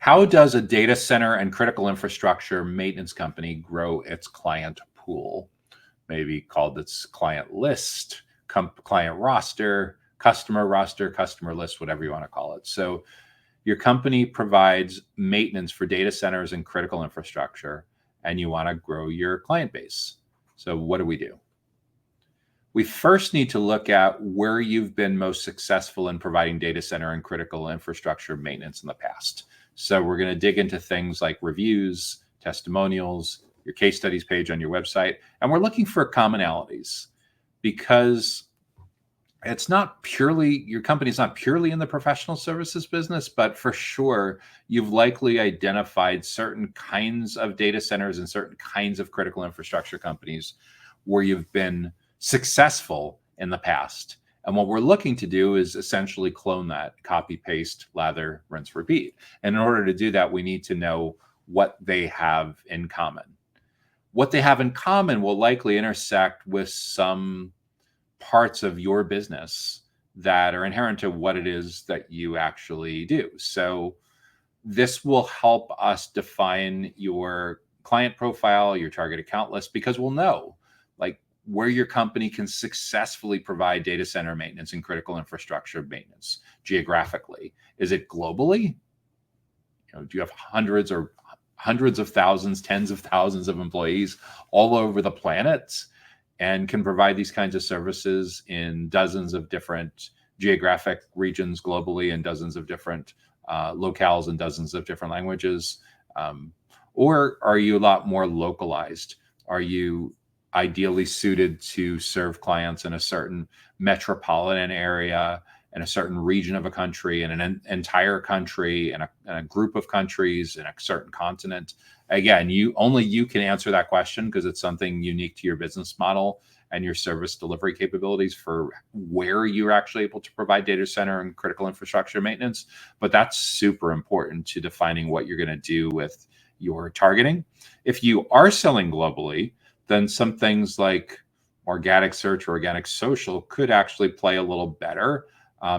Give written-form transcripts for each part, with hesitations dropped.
How does a data center and critical infrastructure maintenance company grow its client pool? Maybe called its client list, client roster, customer list, whatever you want to call it. So your company provides maintenance for data centers and critical infrastructure, and you want to grow your client base. So what do? We first need to look at where you've been most successful in providing data center and critical infrastructure maintenance in the past. So we're going to dig into things like reviews, testimonials, your case studies page on your website, and we're looking for commonalities because it's not purely, your company's not purely in the professional services business, but for sure, you've likely identified certain kinds of data centers and certain kinds of critical infrastructure companies where you've been successful in the past. And what we're looking to do is essentially clone that, copy, paste, lather, rinse, repeat. And in order to do that, we need to know what they have in common. What they have in common will likely intersect with some parts of your business that are inherent to what it is that you actually do. So this will help us define your client profile, your target account list, because we'll know like where your company can successfully provide data center maintenance and critical infrastructure maintenance geographically. Is it globally? Do you have hundreds of thousands, tens of thousands of employees all over the planet and can provide these kinds of services in dozens of different geographic regions globally and dozens of different locales and dozens of different languages? Or are you a lot more localized? Are you ideally suited to serve clients in a certain metropolitan area, in a certain region of a country, in an entire country, in a group of countries, in a certain continent? Again, only you can answer that question because it's something unique to your business model and your service delivery capabilities for where you're actually able to provide data center and critical infrastructure maintenance. But that's super important to defining what you're going to do with your targeting. If you are selling globally, then some things like organic search or organic social could actually play a little better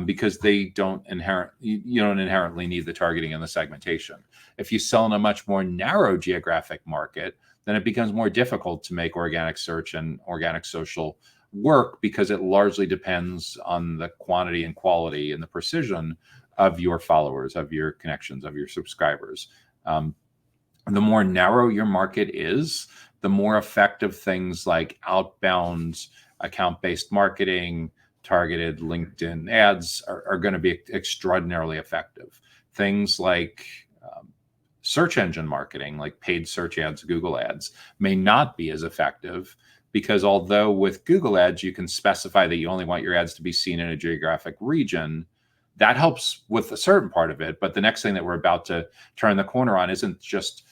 because you don't inherently need the targeting and the segmentation. If you sell in a much more narrow geographic market, then it becomes more difficult to make organic search and organic social work because it largely depends on the quantity and quality and the precision of your followers, of your connections, of your subscribers. The more narrow your market is, the more effective things like outbound account-based marketing, targeted LinkedIn ads are going to be extraordinarily effective. Things like search engine marketing, like paid search ads, Google ads, may not be as effective because although with Google ads, you can specify that you only want your ads to be seen in a geographic region, that helps with a certain part of it. But the next thing that we're about to turn the corner on isn't just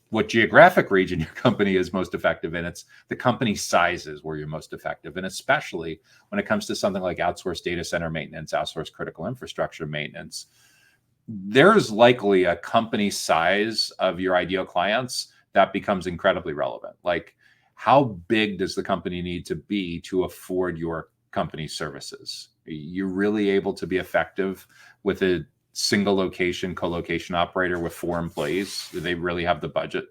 what geographic region your company is most effective in. It's the company sizes where you're most effective. And especially when it comes to something like outsourced data center maintenance, outsourced critical infrastructure maintenance, there's likely a company size of your ideal clients that becomes incredibly relevant. Like, how big does the company need to be to afford your company's services? You're really able to be effective with a single location, co-location operator with 4 employees? Do they really have the budget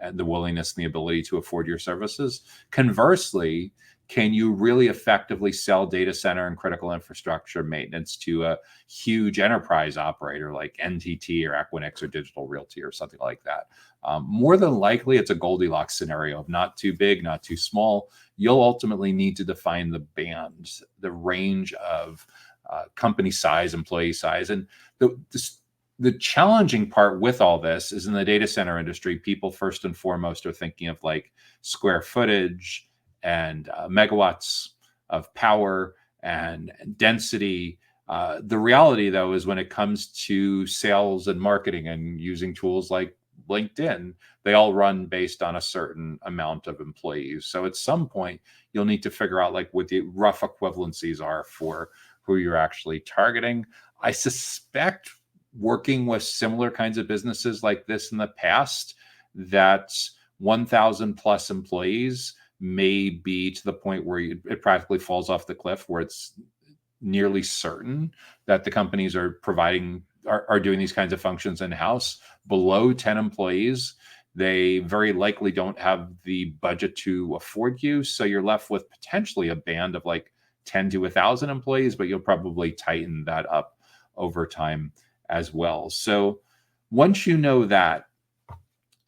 and the willingness and the ability to afford your services? Conversely, can you really effectively sell data center and critical infrastructure maintenance to a huge enterprise operator like NTT or Equinix or Digital Realty or something like that? More than likely, it's a Goldilocks scenario of not too big, not too small. You'll ultimately need to define the band, the range of company size, employee size. And the challenging part with all this is in the data center industry, people first and foremost are thinking of like square footage and megawatts of power and density. The reality, though, is when it comes to sales and marketing and using tools like LinkedIn, they all run based on a certain amount of employees. So at some point, you'll need to figure out like what the rough equivalencies are for who you're actually targeting. I suspect working with similar kinds of businesses like this in the past, that 1,000 plus employees may be to the point where it practically falls off the cliff, where it's nearly certain that the companies are providing are doing these kinds of functions in-house. Below 10 employees, they very likely don't have the budget to afford you. So you're left with potentially a band of like 10 to 1,000 employees, but you'll probably tighten that up over time as well. So once you know that,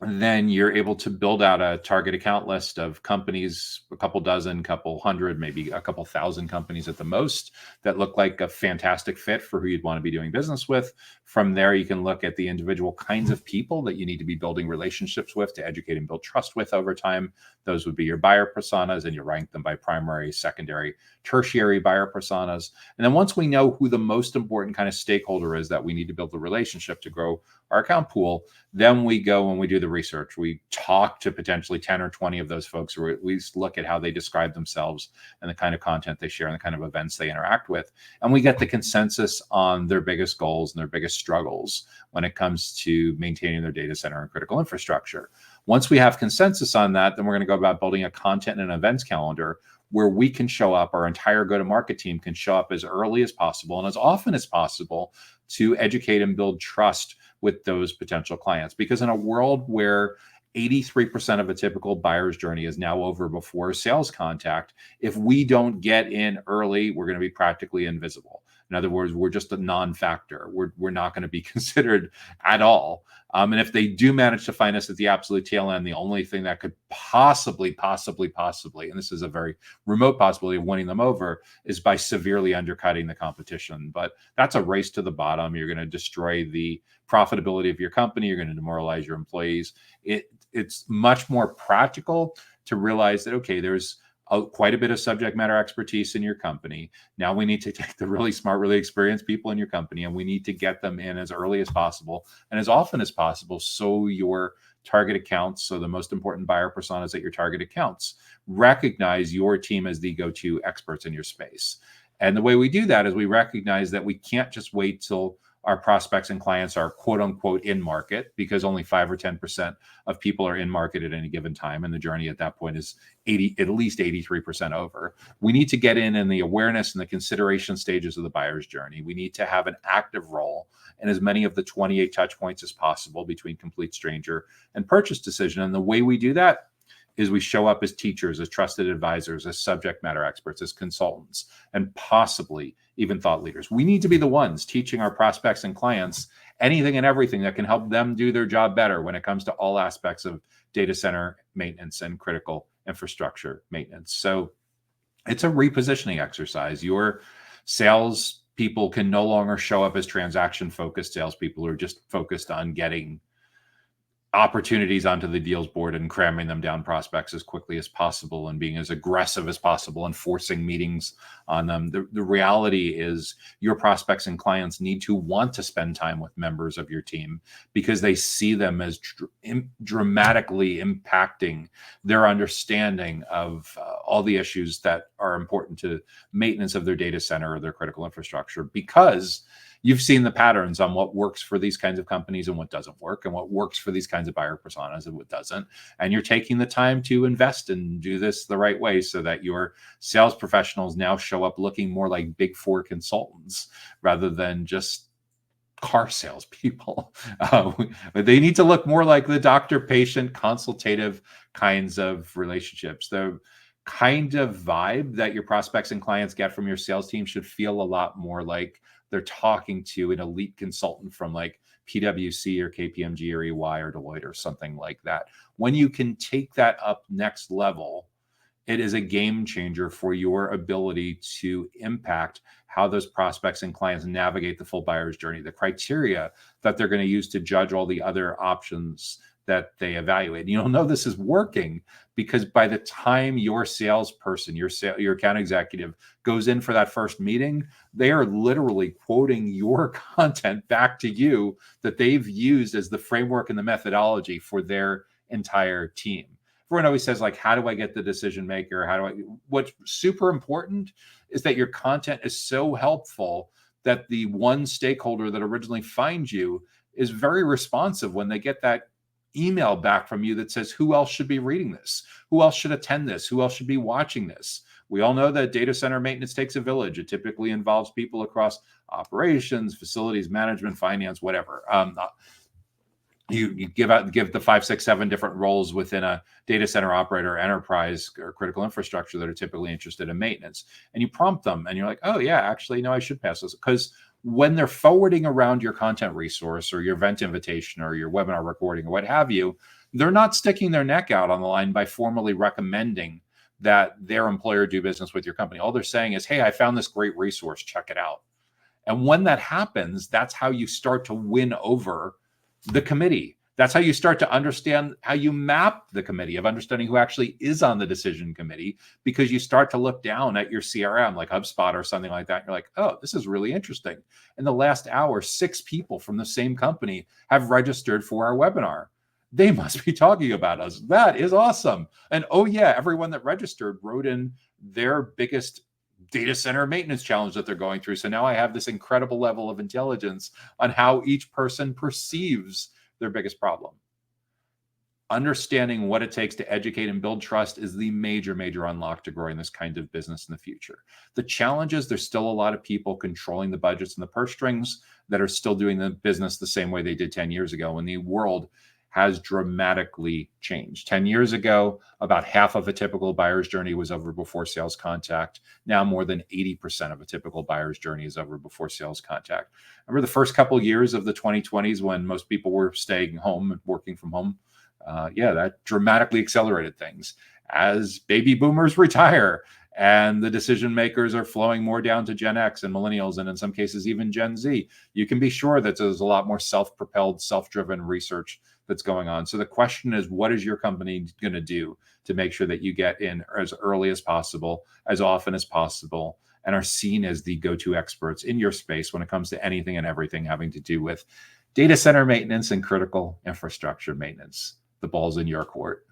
then you're able to build out a target account list of companies, a couple dozen, couple hundred, maybe a couple thousand companies at the most, that look like a fantastic fit for who you'd want to be doing business with. From there, you can look at the individual kinds of people that you need to be building relationships with to educate and build trust with over time. Those would be your buyer personas, and you rank them by primary, secondary, tertiary buyer personas. And then once we know who the most important kind of stakeholder is that we need to build the relationship to grow our account pool, then we go and we do the research. We talk to potentially 10 or 20 of those folks, or at least look at how they describe themselves and the kind of content they share and the kind of events they interact with. And we get the consensus on their biggest goals and their biggest struggles when it comes to maintaining their data center and critical infrastructure. Once we have consensus on that, then we're going to go about building a content and events calendar where we can show up, our entire go-to-market team can show up as early as possible and as often as possible to educate and build trust with those potential clients. Because in a world where 83% of a typical buyer's journey is now over before sales contact, if we don't get in early, we're going to be practically invisible. In other words, we're just a non-factor. We're not going to be considered at all. And if they do manage to find us at the absolute tail end, the only thing that could possibly, and this is a very remote possibility of winning them over, is by severely undercutting the competition. But that's a race to the bottom. You're going to destroy the profitability of your company. You're going to demoralize your employees. It's much more practical to realize that, okay, there's quite a bit of subject matter expertise in your company. Now we need to take the really smart, really experienced people in your company, and we need to get them in as early as possible and as often as possible, so your target accounts, so the most important buyer personas at your target accounts, recognize your team as the go-to experts in your space. And the way we do that is we recognize that we can't just wait till our prospects and clients are quote unquote in market, because only 5 or 10% of people are in market at any given time. And the journey at that point is at least 83% over. We need to get in the awareness and the consideration stages of the buyer's journey. We need to have an active role in as many of the 28 touch points as possible between complete stranger and purchase decision. And the way we do that is we show up as teachers, as trusted advisors, as subject matter experts, as consultants, and possibly even thought leaders. We need to be the ones teaching our prospects and clients anything and everything that can help them do their job better when it comes to all aspects of data center maintenance and critical infrastructure maintenance. So it's a repositioning exercise. Your sales people can no longer show up as transaction-focused salespeople who are just focused on getting opportunities onto the deals board and cramming them down prospects as quickly as possible and being as aggressive as possible and forcing meetings on them. The reality is your prospects and clients need to want to spend time with members of your team, because they see them as dramatically impacting their understanding of all the issues that are important to maintenance of their data center or their critical infrastructure, because you've seen the patterns on what works for these kinds of companies and what doesn't work, and what works for these kinds of buyer personas and what doesn't. And you're taking the time to invest and do this the right way so that your sales professionals now show up looking more like Big Four consultants rather than just car salespeople. They need to look more like the doctor-patient consultative kinds of relationships. The kind of vibe that your prospects and clients get from your sales team should feel a lot more like they're talking to an elite consultant from like PwC or KPMG or EY or Deloitte or something like that. When you can take that up next level, it is a game changer for your ability to impact how those prospects and clients navigate the full buyer's journey, the criteria that they're going to use to judge all the other options that they evaluate. And you'll know this is working because by the time your salesperson, your account executive goes in for that first meeting, they are literally quoting your content back to you that they've used as the framework and the methodology for their entire team. Everyone always says, like, how do I get the decision maker? What's super important is that your content is so helpful that the one stakeholder that originally finds you is very responsive when they get that email back from you that says, who else should be reading this? Who else should attend this? Who else should be watching this? We all know that data center maintenance takes a village. It typically involves people across operations, facilities management, finance, whatever. You give the 5, 6, 7 different roles within a data center operator, enterprise, or critical infrastructure that are typically interested in maintenance, and you prompt them, and you're like, oh yeah, actually, no, I should pass this. Because when they're forwarding around your content resource or your event invitation or your webinar recording or what have you, they're not sticking their neck out on the line by formally recommending that their employer do business with your company. All they're saying is, hey, I found this great resource, check it out. And when that happens, that's how you start to win over the committee. That's how you start to understand how you map the committee, of understanding who actually is on the decision committee, because you start to look down at your CRM like HubSpot or something like that. And you're like, oh, this is really interesting. In the last hour, 6 people from the same company have registered for our webinar. They must be talking about us. That is awesome. And oh yeah, everyone that registered wrote in their biggest data center maintenance challenge that they're going through. So now I have this incredible level of intelligence on how each person perceives their biggest problem. Understanding what it takes to educate and build trust is the major, major unlock to growing this kind of business in the future. The challenge is there's still a lot of people controlling the budgets and the purse strings that are still doing the business the same way they did 10 years ago, when the world has dramatically changed. 10 years ago, about half of a typical buyer's journey was over before sales contact. Now more than 80% of a typical buyer's journey is over before sales contact. Remember the first couple of years of the 2020s when most people were staying home and working from home? Yeah, that dramatically accelerated things. As baby boomers retire and the decision makers are flowing more down to Gen X and millennials, and in some cases even Gen Z, you can be sure that there's a lot more self-propelled, self-driven research that's going on. So the question is, what is your company going to do to make sure that you get in as early as possible, as often as possible, and are seen as the go-to experts in your space when it comes to anything and everything having to do with data center maintenance and critical infrastructure maintenance? The ball's in your court.